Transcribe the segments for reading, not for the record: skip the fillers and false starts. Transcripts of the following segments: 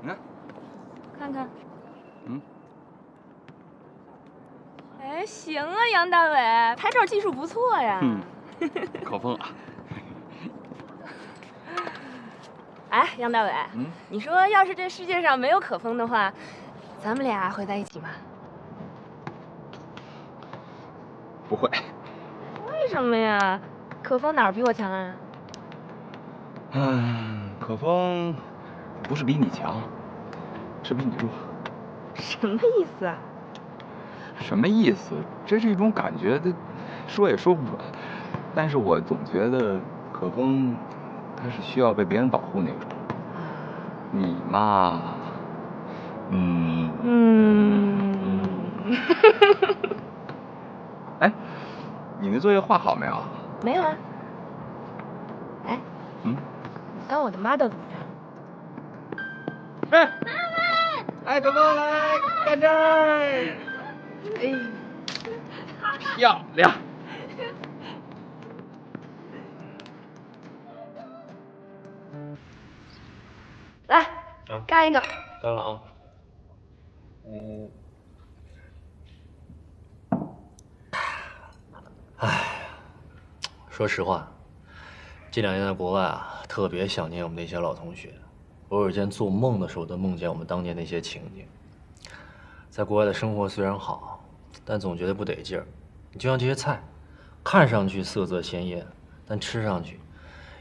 看，看看。嗯。哎，行啊，杨大伟，拍照技术不错呀。可风啊。哎，杨大伟，你说要是这世界上没有可风的话，咱们俩会在一起吗？不会。为什么呀？可风哪儿比我强啊？可风不是比你强，是比你弱。什么意思啊？什么意思？这是一种感觉，它说也说不准。但是我总觉得可风他是需要被别人保护那种。你嘛，哎，你的作业画好没有？没有啊。哎，当我的 model 怎么样？哎，妈妈！哎，可风来，看这儿。哎，漂亮。来，干一个。干了啊。说实话，这2年在国外啊，特别想念我们那些老同学。偶尔间做梦的时候，都梦见我们当年那些情景。在国外的生活虽然好，但总觉得不得劲儿。你就像这些菜，看上去色泽鲜艳，但吃上去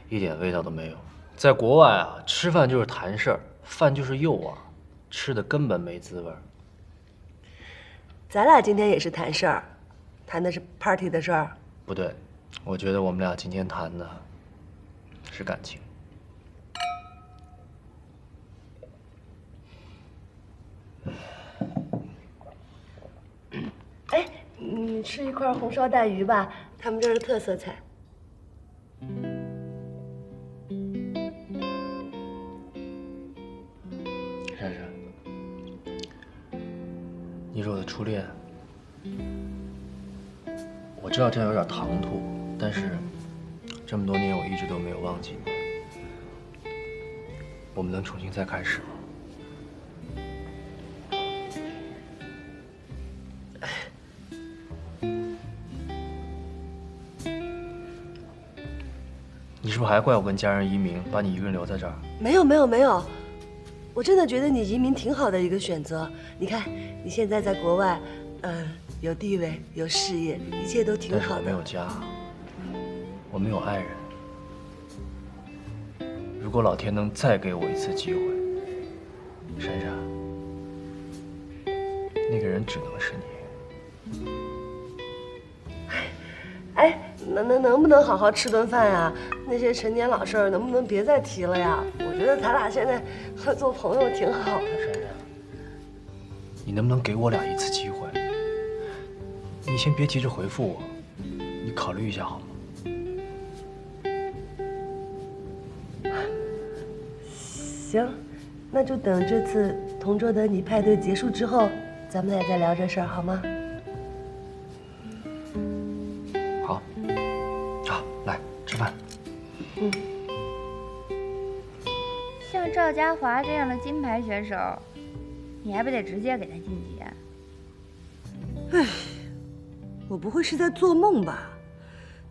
一点味道都没有。在国外啊，吃饭就是谈事儿，饭就是诱饵，吃的根本没滋味儿。咱俩今天也是谈事儿，谈的是 party 的事儿。不对，我觉得我们俩今天谈的是感情。哎，你吃一块红烧带鱼吧，他们这儿的特色菜。珊珊，你是我的初恋，我知道这样有点唐突，但是这么多年我一直都没有忘记你。我们能重新再开始吗？你是不是还怪我跟家人移民，把你一个人留在这儿？没有没有没有，我真的觉得你移民挺好的一个选择。你看你现在在国外，有地位有事业，一切都挺好的。但是我没有家，我没有爱人。如果老天能再给我一次机会，珊珊，那个人只能是你。哎，能不能好好吃顿饭呀？那些陈年老事儿能不能别再提了呀？我觉得咱俩现在做朋友挺好的。珊珊，你能不能给我俩一次机会？你先别急着回复我，你考虑一下好吗？行，那就等这次同桌的你派对结束之后，咱们俩再聊这事儿好吗？好，好，来吃饭。像赵家华这样的金牌选手，你还不得直接给他晋级啊？唉，我不会是在做梦吧？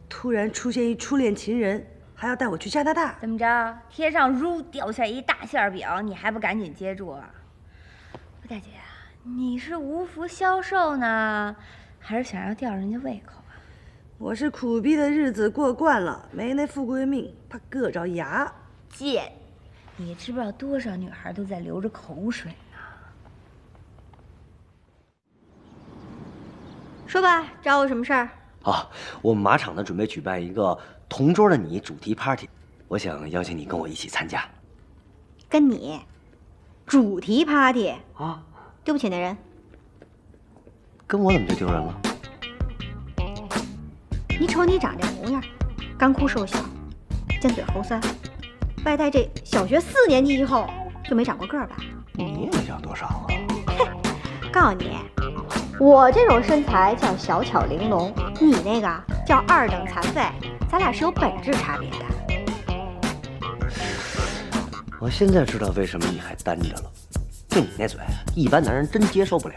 突然出现一初恋情人，还要带我去加拿大？怎么着？贴上如掉下一大馅饼，你还不赶紧接住啊？不，大姐，你是无福消受呢，还是想要吊人家胃口啊？我是苦逼的日子过惯了，没那富贵命，怕硌着牙。贱！你知不知道多少女孩都在流着口水呢？说吧，找我什么事儿？啊，我们马场呢准备举办一个同桌的你主题 party， 我想邀请你跟我一起参加。跟你主题 party 啊？丢不起那人。跟我怎么就丢人了？你瞅你长这模样，干枯瘦小，尖嘴猴腮，外带这小学4年级以后就没长过个儿吧？你也长多少啊？告诉你，我这种身材叫小巧玲珑，你那个叫2等残废，咱俩是有本质差别的。我现在知道为什么你还单着了，就你那嘴，一般男人真接受不了。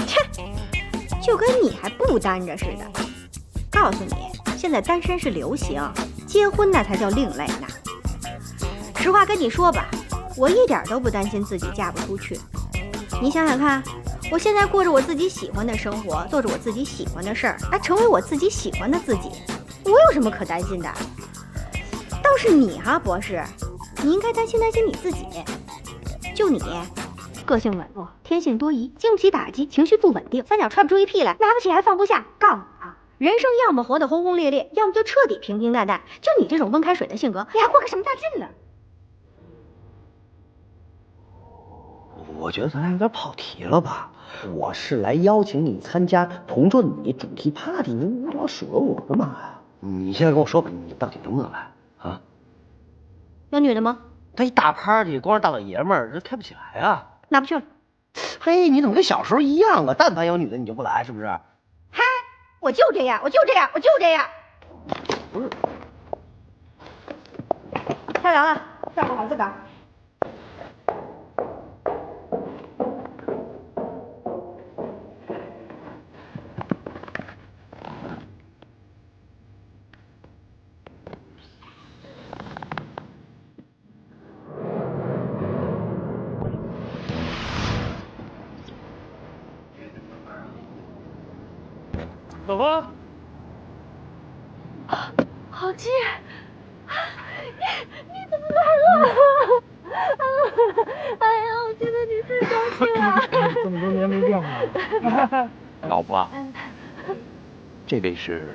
切，就跟你还不单着似的。告诉你，现在单身是流行，结婚那才叫另类呢。实话跟你说吧，我一点都不担心自己嫁不出去。你想想看，我现在过着我自己喜欢的生活，做着我自己喜欢的事儿，还成为我自己喜欢的自己，我有什么可担心的？倒是你哈，博士，你应该担心你自己。就你，个性稳弱，天性多疑，经不起打击，情绪不稳定，三脚踹不出一屁来，拿不起还放不下。告诉你啊，人生要么活得轰轰烈烈，要么就彻底平平淡淡。就你这种温开水的性格，你还过个什么大劲呢？我觉得咱俩有点跑题了吧？我是来邀请你参加同桌的你主题 party， 你老舍我干嘛呀？你现在跟我说吧，你到底能不能来啊？有女的吗？他一大 party， 光是大老爷们儿，这开不起来啊。拿不去了。嘿，你怎么跟小时候一样啊？但凡有女的你就不来，是不是？嗨，我就这样，我就这样，我就这样。不是。太凉了，照顾好自个儿。老婆，郝基，你怎么来了？哎呀，我觉得你太高兴了。这么多年没见过。老婆，这位是？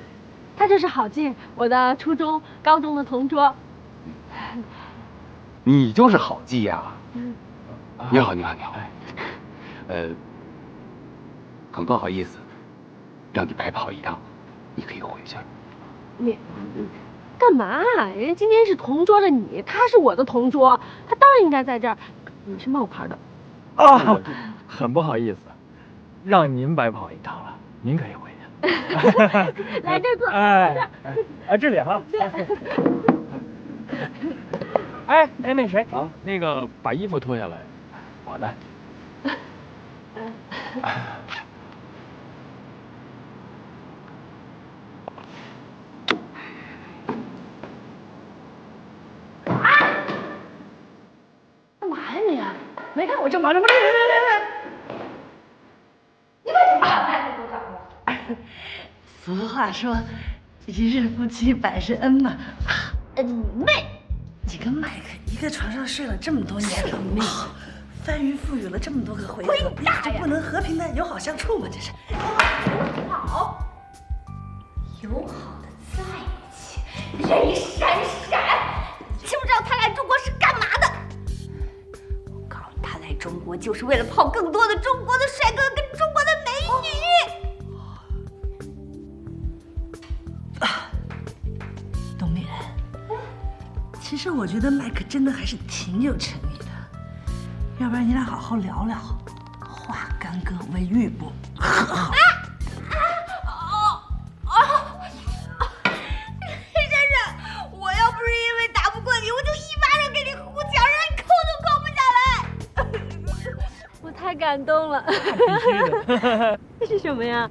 他就是郝基，我的初中、高中的同桌。你就是郝基呀？你好，你好，你好。很不好意思，让你白跑一趟，你可以回去了。你干嘛？人家今天是同桌的你，他是我的同桌，他当然应该在这儿。你是冒牌的。啊，很不好意思，让您白跑一趟了，您可以回去。来这儿坐。这里哈。哎，那谁啊？那个把衣服脱下来，我的。干嘛呀你？没看我正忙着吗？你为什么把麦克都找了？俗话说，一日夫妻百日恩嘛。你妹！你跟麦克一个床上睡了这么多年，翻云覆雨了这么多个回合，这不能和平的友好相处吗？这是。好，友好的在一起，人一闪闪。知不知道他来中国是干嘛的？我告诉你，他来中国就是为了泡更多的中国的帅哥跟中国的美女。董敏，其实我觉得麦克真的还是挺有诚意的，要不然你俩好好聊聊，化干戈为玉帛。先生，我要不是因为打不过你，我就一巴掌给你呼墙上，你扣都扣不下来。我太感动了。必须的。这是什么呀？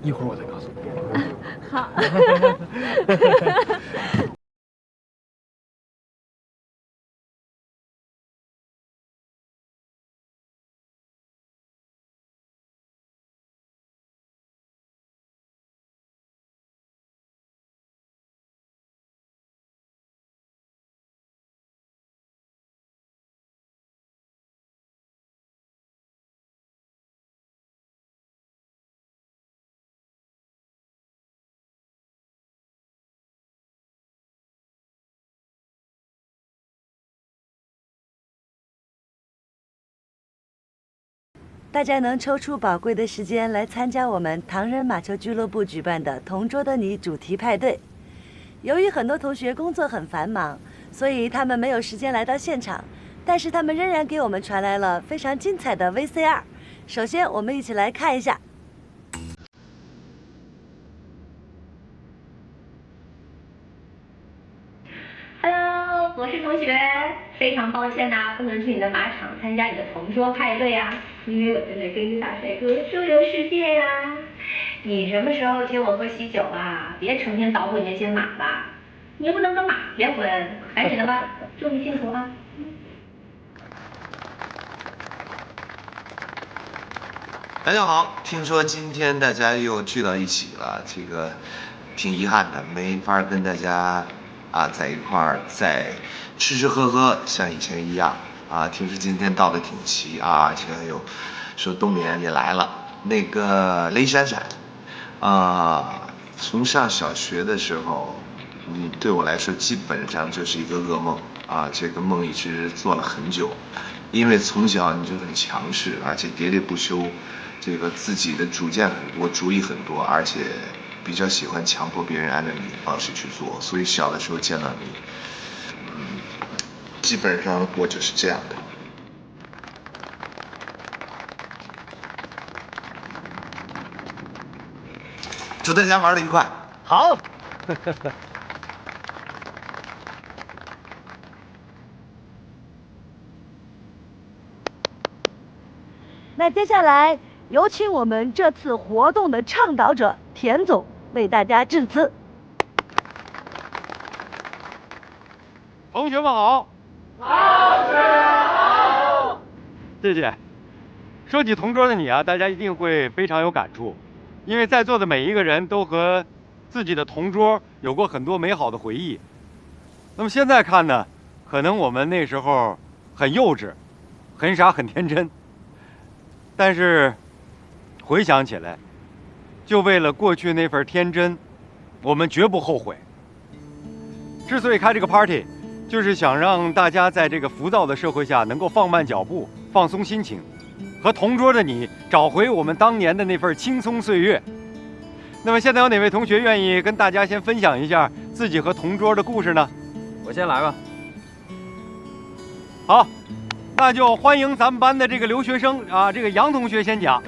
一会儿我再告诉你。好。大家能抽出宝贵的时间来参加我们唐人马球俱乐部举办的同桌的你主题派对。由于很多同学工作很繁忙，所以他们没有时间来到现场，但是他们仍然给我们传来了非常精彩的 VCR。首先，我们一起来看一下。Hello，我是同学，非常抱歉呐，不能去你的马场参加你的同桌派对啊，因为我正在跟着大帅哥周游世界呀。你什么时候请我喝喜酒啊？别成天捣鼓你那些马了，你又不能跟马结婚，赶紧的吧，祝你幸福啊！大家好，听说今天大家又聚到一起了，这个挺遗憾的，没法跟大家在一块儿再吃吃喝喝，像以前一样啊。听说今天到的挺齐啊，而且还有说冬眠也来了。那个雷闪闪从上小学的时候，对我来说基本上就是一个噩梦啊，这个梦一直做了很久，因为从小你就很强势，而且喋喋不休。这个自己的主见很多，主意很多，而且比较喜欢强迫别人按照你的方式去做，所以小的时候见到你，基本上我就是这样的。祝大家玩得愉快。好。那接下来有请我们这次活动的倡导者田总为大家致辞。同学们好。老师好。谢谢。说起同桌的你啊，大家一定会非常有感触，因为在座的每一个人都和自己的同桌有过很多美好的回忆。那么现在看呢，可能我们那时候很幼稚，很傻，很天真。但是回想起来，就为了过去那份天真，我们绝不后悔。之所以开这个 party， 就是想让大家在这个浮躁的社会下能够放慢脚步，放松心情，和同桌的你找回我们当年的那份青葱岁月。那么现在有哪位同学愿意跟大家先分享一下自己和同桌的故事呢？我先来吧。好。那就欢迎咱们班的这个留学生啊，这个杨同学先讲。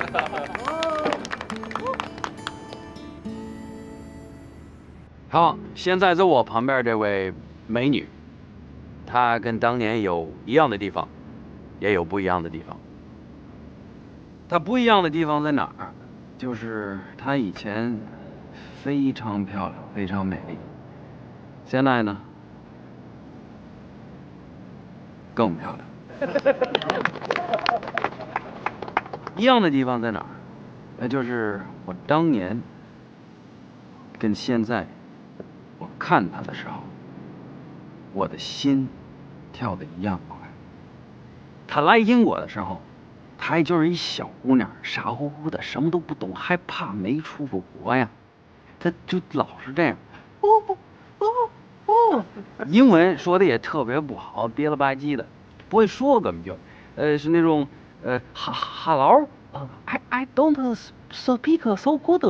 好，现在在我旁边这位美女，她跟当年有一样的地方，也有不一样的地方。她不一样的地方在哪儿？就是她以前非常漂亮，非常美丽，现在呢更漂亮。一样的地方在哪儿？那就是我当年跟现在我看她的时候，我的心跳的一样快。她来英国的时候，她也就是一小姑娘，傻乎乎的，什么都不懂，害怕，没出过国呀，她就老是这样，英文说的也特别不好，憋了吧唧的。不会说根本就，是那种hello， I don't speak so good，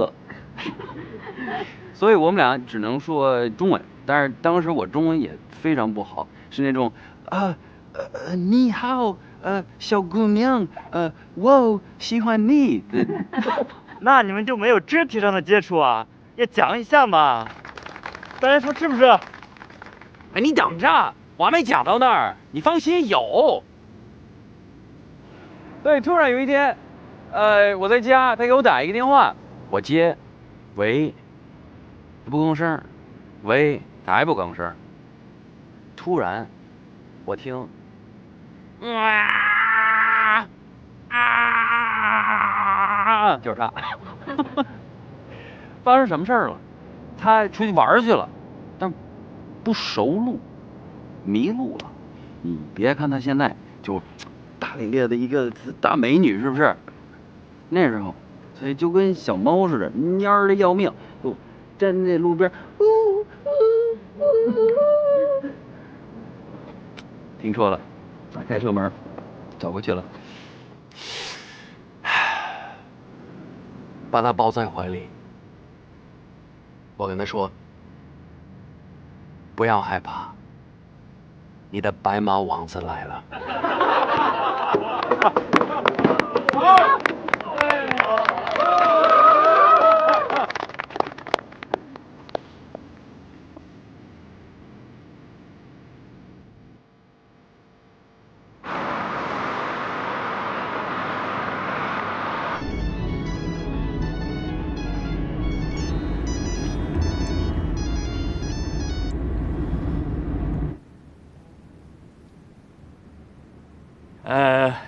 所以我们俩只能说中文，但是当时我中文也非常不好，是那种你好，小姑娘，我喜欢你。那你们就没有肢体上的接触啊？也讲一下嘛，大家说是不是？哎，你等着。我还没讲到那儿，你放心，有。对，突然有一天，我在家，他给我打一个电话，我接，喂，不吭声，喂，他还不吭声。突然，我听，就是他。发生什么事儿了？他出去玩去了，但不熟路。迷路了，你别看她现在就大咧咧的一个大美女，是不是？那时候，所以就跟小猫似的，蔫的要命，就站在路边，听说了，打开车门，走过去了，把她抱在怀里，我跟她说，不要害怕。你的白马王子来了。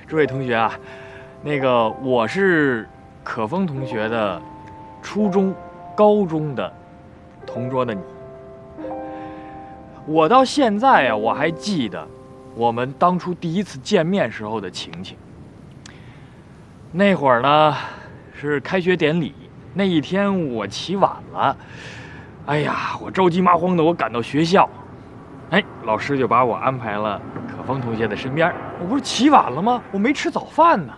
诸位同学啊，那个我是可风同学的初中、高中的同桌的你。我到现在啊，我还记得我们当初第一次见面时候的情景。那会儿呢，是开学典礼，那一天我起晚了，哎呀，我着急麻慌的，我赶到学校，哎，老师就把我安排了可风同学的身边。我不是起晚了吗？我没吃早饭呢，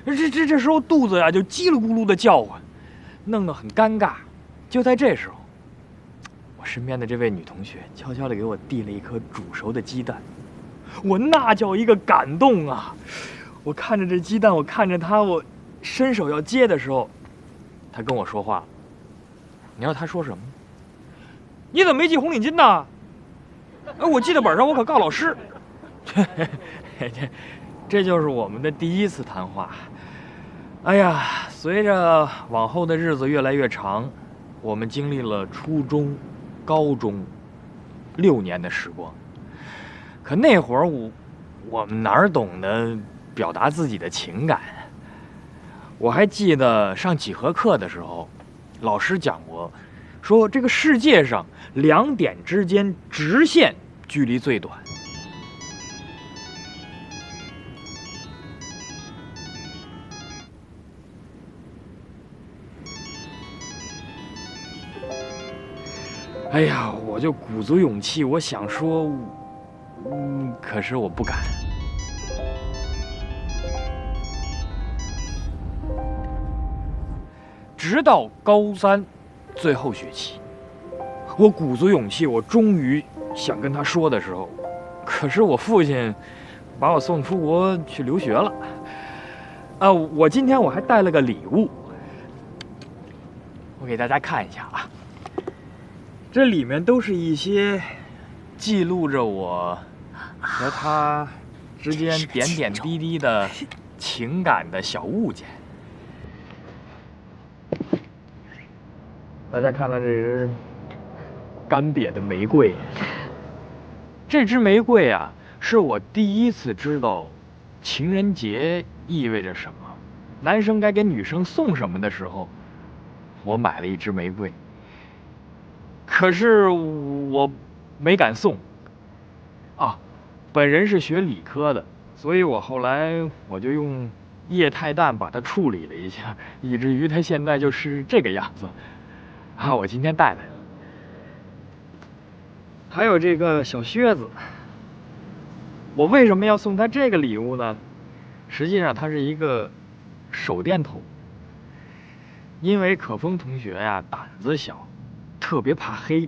这时候肚子呀就叽里咕噜的叫唤，弄得很尴尬。就在这时候，我身边的这位女同学悄悄地给我递了一颗煮熟的鸡蛋，我那叫一个感动啊！我看着这鸡蛋，我看着她，我伸手要接的时候，她跟我说话了。你知道她说什么？你怎么没系红领巾呢？哎，我记在本上，我可告老师。这就是我们的第一次谈话。哎呀，随着往后的日子越来越长，我们经历了初中、高中6年的时光。可那会儿我们哪懂得表达自己的情感？我还记得上几何课的时候，老师讲过，说这个世界上2点之间直线距离最短。哎呀，我就鼓足勇气，我想说，可是我不敢。直到高3最后学期，我鼓足勇气，我终于想跟他说的时候，可是我父亲把我送出国去留学了。我今天我还带了个礼物，我给大家看一下啊。这里面都是一些记录着我和他之间点点滴滴的情感的小物件。大家看到这是干瘪的玫瑰，这支玫瑰啊，是我第一次知道情人节意味着什么，男生该给女生送什么的时候，我买了一支玫瑰。可是我没敢送啊，本人是学理科的，所以我后来我就用液态氮把它处理了一下，以至于它现在就是这个样子啊。我今天带来了，还有这个小靴子。我为什么要送他这个礼物呢？实际上它是一个手电筒，因为可风同学呀胆子小，特别怕黑，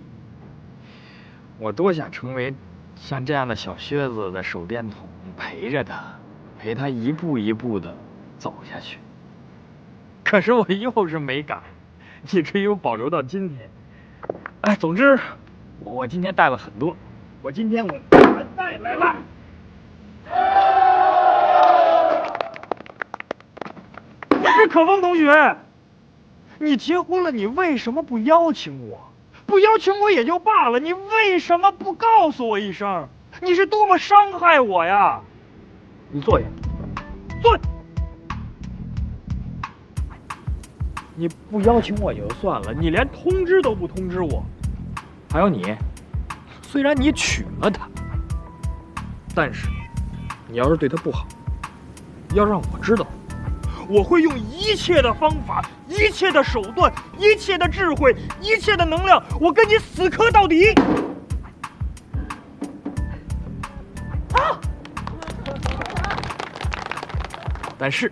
我多想成为像这样的小靴子的手电筒，陪着他，陪他一步一步的走下去。可是我又是没敢，以至于我保留到今天。哎，总之我今天带了很多，我今天还带来了。这可风同学，你结婚了，你为什么不邀请我？不邀请我也就罢了，你为什么不告诉我一声？你是多么伤害我呀！你坐下，坐下。你不邀请我也就算了，你连通知都不通知我。还有你，虽然你娶了她，但是你要是对她不好，要让我知道，我会用一切的方法、一切的手段、一切的智慧、一切的能量，我跟你死磕到底！啊！但是，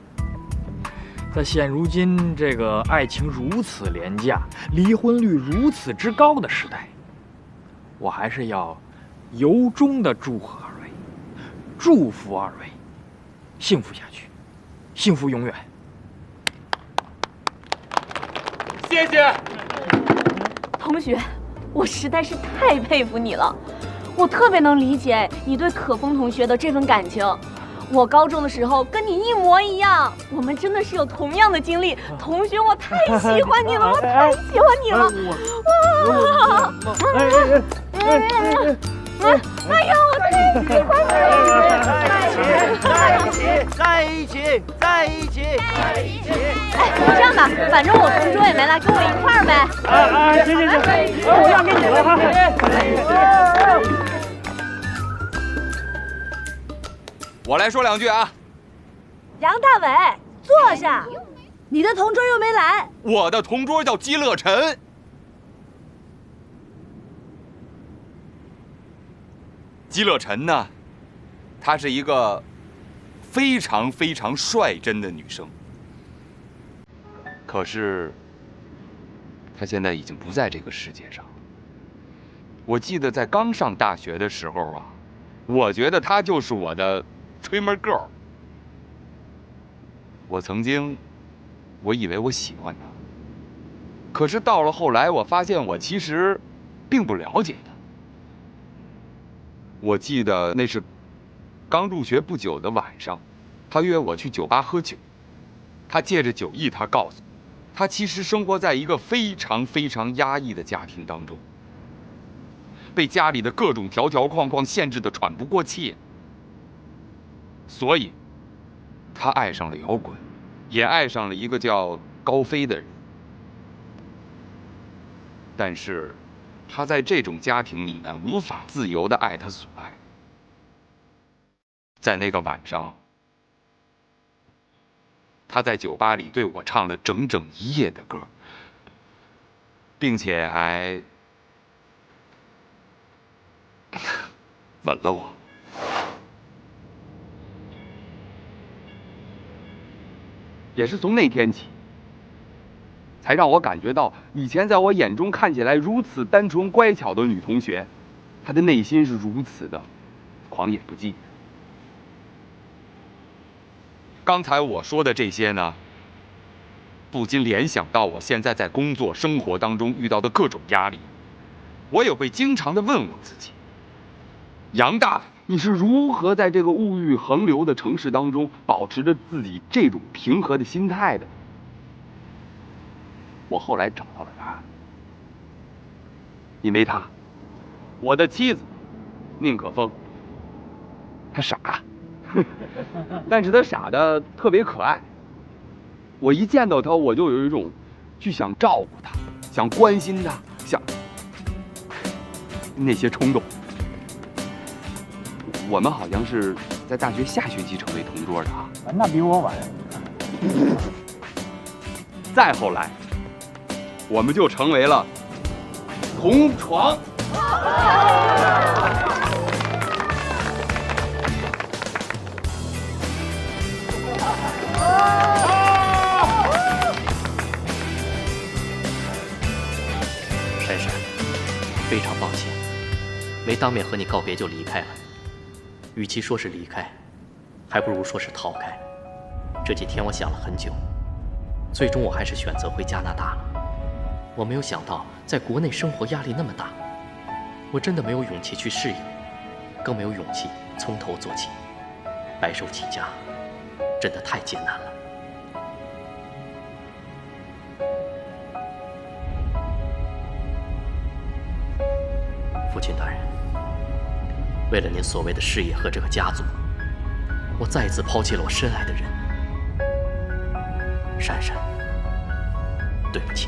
在现如今这个爱情如此廉价、离婚率如此之高的时代，我还是要由衷的祝贺二位，祝福二位幸福下去，幸福永远。谢谢同学，我实在是太佩服你了，我特别能理解你对可风同学的这份感情。我高中的时候跟你一模一样，我们真的是有同样的经历。同学，我太喜欢你了，我太喜欢你了！哇！哎呀，我太喜欢你了！这样吧，反正我同桌也没来，跟我一块儿呗。行，我让给你了哈。我来说2句啊。杨大伟，坐下。你的同桌又没来。我的同桌叫姬乐晨。姬乐晨呢，她是一个非常率真的女生。可是，她现在已经不在这个世界上了。我记得在刚上大学的时候啊，我觉得她就是我的推门 girl。我以为我喜欢她，可是到了后来，我发现我其实并不了解她。我记得那是刚入学不久的晚上，她约我去酒吧喝酒。她借着酒意，她告诉我，她其实生活在一个非常压抑的家庭当中，被家里的各种条框限制的喘不过气，所以她爱上了摇滚，也爱上了一个叫高飞的人。但是她在这种家庭里面无法自由的爱她所爱。在那个晚上，她在酒吧里对我唱了整整1夜的歌，并且还吻了我。也是从那天起，才让我感觉到以前在我眼中看起来如此单纯乖巧的女同学，她的内心是如此的狂野不羁。刚才我说的这些呢，不禁联想到我现在在工作生活当中遇到的各种压力，我也会经常的问我自己，杨大，你是如何在这个物欲横流的城市当中保持着自己这种平和的心态的？我后来找到了答案，因为她，我的妻子宁可风，她傻，但是她傻的特别可爱。我一见到她，我就有一种去想照顾她、想关心她、想那些冲动。我们好像是在大学下学期成为同桌的啊，那比我晚。再后来，我们就成为了同床。珊珊，非常抱歉，没当面和你告别就离开了。与其说是离开，还不如说是逃开。这几天我想了很久，最终我还是选择回加拿大了。我没有想到在国内生活压力那么大，我真的没有勇气去适应，更没有勇气从头做起。白手起家，真的太艰难了。父亲大人，为了您所谓的事业和这个家族，我再一次抛弃了我深爱的人。珊珊，对不起。